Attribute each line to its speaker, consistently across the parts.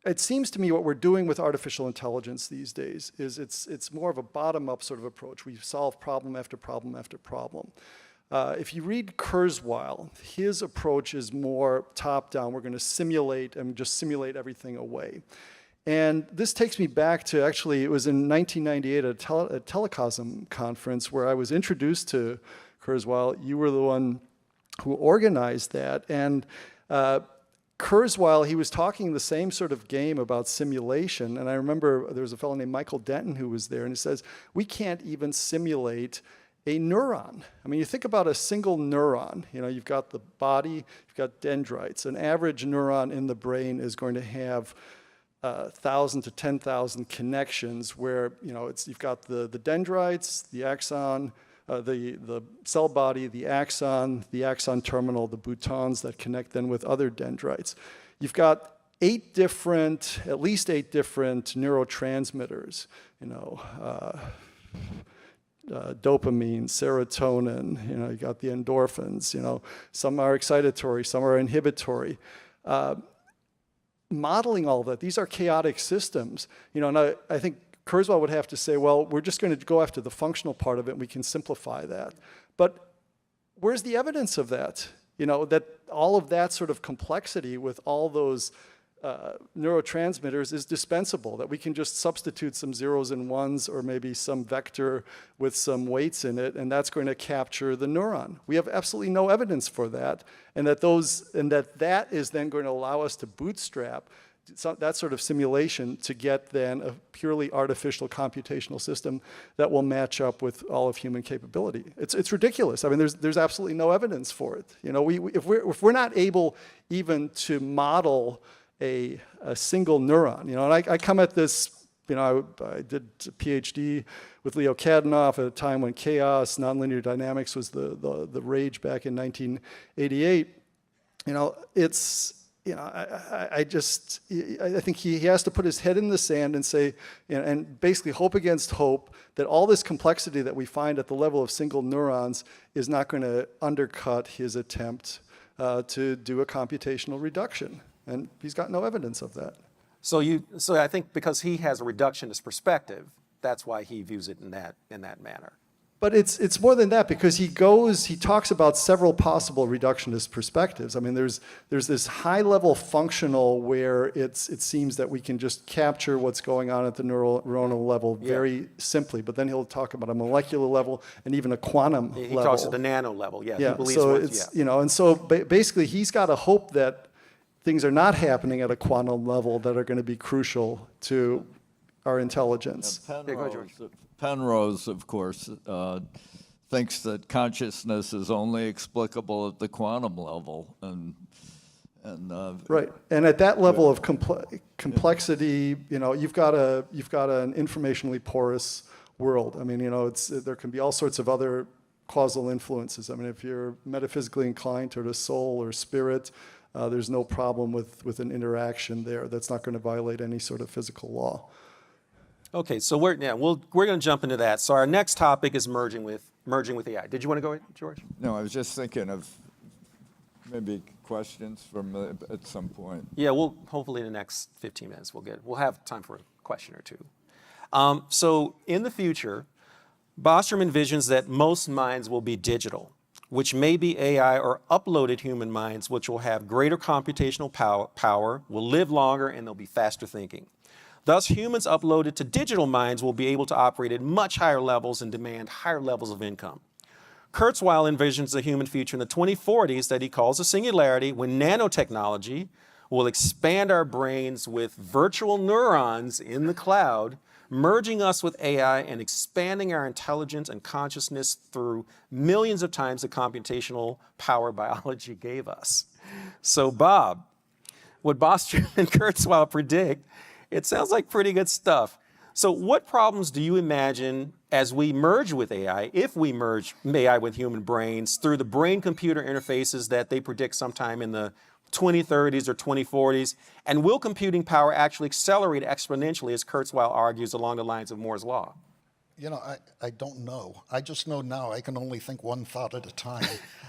Speaker 1: it seems to me what we're doing with artificial intelligence these days is it's more of a bottom-up sort of approach. We solve problem after problem after problem. If you read Kurzweil, his approach is more top-down. We're going to simulate and just simulate everything away. And this takes me back to, actually, it was in 1998 at a Telecosm conference where I was introduced to Kurzweil. You were the one who organized that. And Kurzweil, he was talking the same sort of game about simulation. And I remember there was a fellow named Michael Denton who was there, and he says, we can't even simulate a neuron. I mean, you think about a single neuron. You know, you've got the body, you've got dendrites. An average neuron in the brain is going to have 1,000 to 10,000 connections where, you know, you've got the dendrites, the axon, the cell body, the axon terminal, the boutons that connect then with other dendrites. You've got at least eight different neurotransmitters, you know, dopamine, serotonin, you know, you got the endorphins, you know, some are excitatory, some are inhibitory. Modeling all that, these are chaotic systems, you know, and I think Kurzweil would have to say, well, we're just going to go after the functional part of it, and we can simplify that. But where's the evidence of that? You know, that all of that sort of complexity with all those neurotransmitters is dispensable, that we can just substitute some zeros and ones or maybe some vector with some weights in it, and that's going to capture the neuron. We have absolutely no evidence for that, and that is then going to allow us to bootstrap that sort of simulation to get then a purely artificial computational system that will match up with all of human capability. It's ridiculous. I mean, there's absolutely no evidence for it. You know, if we're not able even to model a single neuron, you know, and I come at this, you know, I did a PhD with Leo Kadanoff at a time when chaos, nonlinear dynamics was the rage back in 1988. You know, you know, I think he has to put his head in the sand and say, you know, and basically hope against hope that all this complexity that we find at the level of single neurons is not going to undercut his attempt to do a computational reduction. And he's got no evidence of that.
Speaker 2: So I think because he has a reductionist perspective, that's why he views it in that manner.
Speaker 1: But it's more than that, because he talks about several possible reductionist perspectives. I mean, there's this high-level functional where it seems that we can just capture what's going on at the neuronal level very simply. But then he'll talk about a molecular level and even a quantum level.
Speaker 2: He talks at the nano level. Yeah.
Speaker 1: Yeah.
Speaker 2: He believes
Speaker 1: So it's you know, and so basically he's got a hope that things are not happening at a quantum level that are going to be crucial to our intelligence.
Speaker 3: Penrose, of course, thinks that consciousness is only explicable at the quantum level,
Speaker 1: right. And at that level of complexity, you know, you've got an informationally porous world. I mean, you know, there can be all sorts of other causal influences. I mean, if you're metaphysically inclined toward a soul or spirit, there's no problem with an interaction there that's not going to violate any sort of physical law.
Speaker 2: Okay, so we're going to jump into that. So our next topic is merging with AI. Did you want to go, George?
Speaker 3: No, I was just thinking of maybe questions from at some point.
Speaker 2: Yeah, hopefully in the next 15 minutes we'll have time for a question or two. So in the future, Bostrom envisions that most minds will be digital, which may be AI or uploaded human minds, which will have greater computational power, will live longer, and they'll be faster thinking. Thus, humans uploaded to digital minds will be able to operate at much higher levels and demand higher levels of income. Kurzweil envisions a human future in the 2040s that he calls a singularity, when nanotechnology will expand our brains with virtual neurons in the cloud, merging us with AI and expanding our intelligence and consciousness through millions of times the computational power biology gave us. So, Bob, what Bostrom and Kurzweil predict, it sounds like pretty good stuff. So what problems do you imagine as we merge with AI, if we merge AI with human brains through the brain-computer interfaces that they predict sometime in the 2030s or 2040s? And will computing power actually accelerate exponentially, as Kurzweil argues, along the lines of Moore's law?
Speaker 4: You know, I don't know. I just know now I can only think one thought at a time.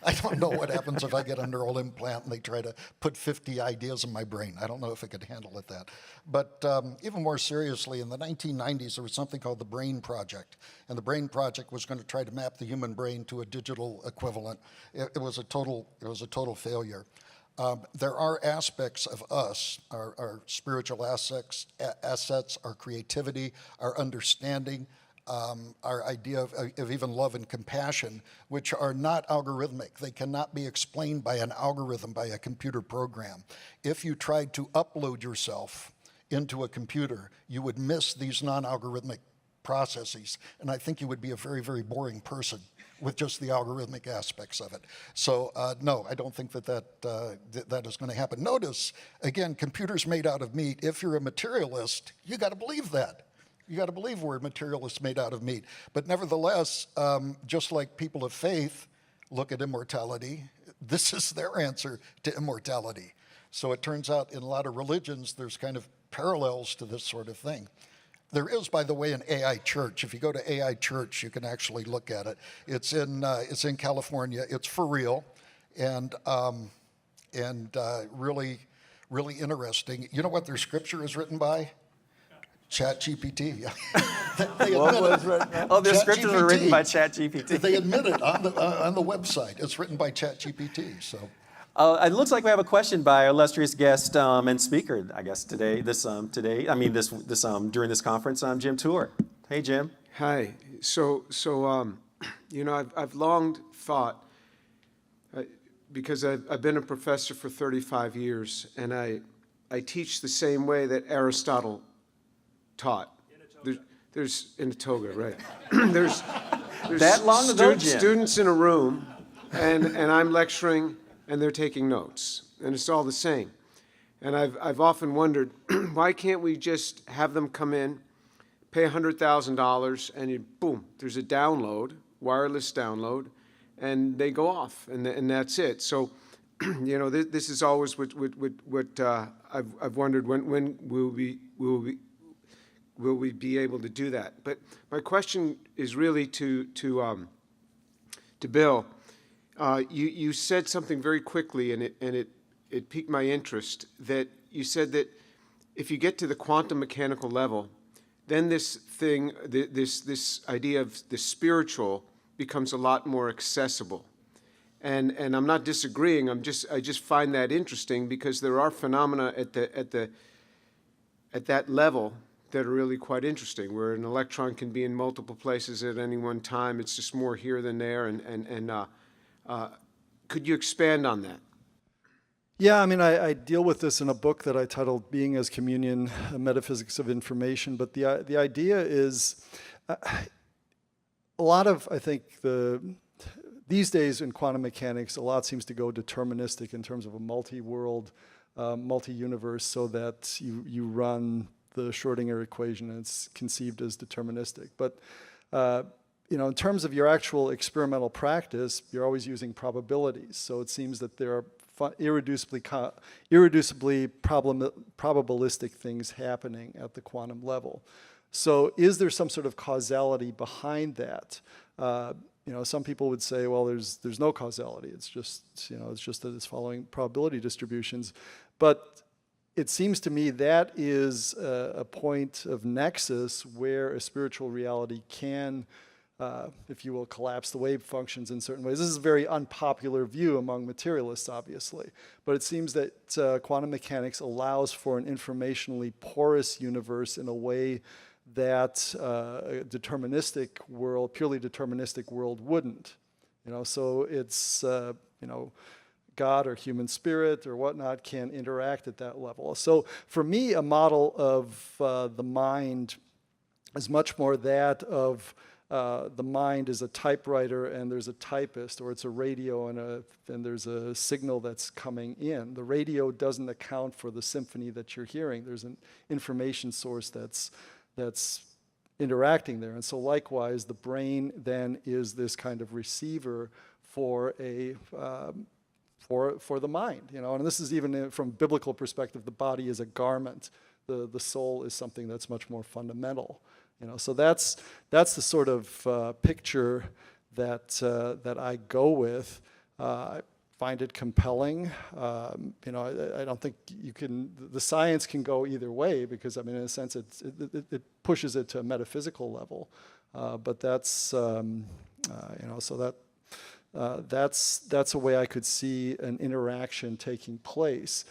Speaker 4: I don't know what happens if I get a neural implant and they try to put 50 ideas in my brain. I don't know if I could handle it that. But even more seriously, in the 1990s, there was something called the Brain Project. And the Brain Project was going to try to map the human brain to a digital equivalent. It was a total failure. There are aspects of us, our spiritual assets, our creativity, our understanding, our idea of even love and compassion, which are not algorithmic. They cannot be explained by an algorithm, by a computer program. If you tried to upload yourself into a computer, you would miss these non-algorithmic processes, and I think you would be a very, very boring person with just the algorithmic aspects of it. So no, I don't think that is going to happen. Notice, again, computers made out of meat. If you're a materialist, you got to believe that. You got to believe we're materialists made out of meat. But nevertheless, just like people of faith look at immortality, this is their answer to immortality. So it turns out in a lot of religions, there's kind of parallels to this sort of thing. There is, by the way, an AI church. If you go to AI church, you can actually look at it. It's in California. It's for real, and really, really interesting. You know what their scripture is written by? ChatGPT.
Speaker 3: What was written?
Speaker 2: Oh, the scriptures are written by ChatGPT.
Speaker 4: They admit it on the website. It's written by ChatGPT. So.
Speaker 2: It looks like we have a question by our illustrious guest and speaker, I guess during this conference, Jim Tour. Hey, Jim.
Speaker 5: Hi. So you know, I've long thought, because I've been a professor for 35 years, and I teach the same way that Aristotle taught. There's in a toga, right? there's
Speaker 2: that long ago, Jim.
Speaker 5: Students in a room, and I'm lecturing, and they're taking notes, and it's all the same. And I've often wondered, why can't we just have them come in, pay $100,000, and boom, there's a download, wireless download, and they go off, and that's it. So, you know, this is always what I've wondered, when will we be able to do that? But my question is really to Bill. You said something very quickly, and it piqued my interest, that you said that if you get to the quantum mechanical level, then this idea of the spiritual becomes a lot more accessible. And I'm not disagreeing. I just find that interesting, because there are phenomena at that level that are really quite interesting, where an electron can be in multiple places at any one time. It's just more here than there, and could you expand on that?
Speaker 1: Yeah, I mean, I deal with this in a book that I titled Being as Communion, Metaphysics of Information, but the idea is a lot of, I think, these days in quantum mechanics, a lot seems to go deterministic in terms of a multi-world, multi-universe, so that you run the Schrödinger equation and it's conceived as deterministic. But you know, in terms of your actual experimental practice, you're always using probabilities. So it seems that there are irreducibly probabilistic things happening at the quantum level. So is there some sort of causality behind that? You know, some people would say, well, there's no causality. It's just, you know, it's just that it's following probability distributions. But it seems to me that is a point of nexus where a spiritual reality can, if you will, collapse the wave functions in certain ways. This is a very unpopular view among materialists, obviously. But it seems that quantum mechanics allows for an informationally porous universe in a way that a deterministic world, purely deterministic world wouldn't. You know, so it's, you know, God or human spirit or whatnot can interact at that level. So for me, a model of the mind is much more that of the mind is a typewriter and there's a typist, or it's a radio and there's a signal that's coming in. The radio doesn't account for the symphony that you're hearing. There's an information source that's interacting there. And so likewise, the brain then is this kind of receiver for a for the mind, you know. And this is even from biblical perspective, the body is a garment. The soul is something that's much more fundamental. So that's the sort of picture that I go with. I find it compelling. I don't think the science can go either way, because in a sense it pushes it to a metaphysical level. But that's so that's a way I could see an interaction taking place.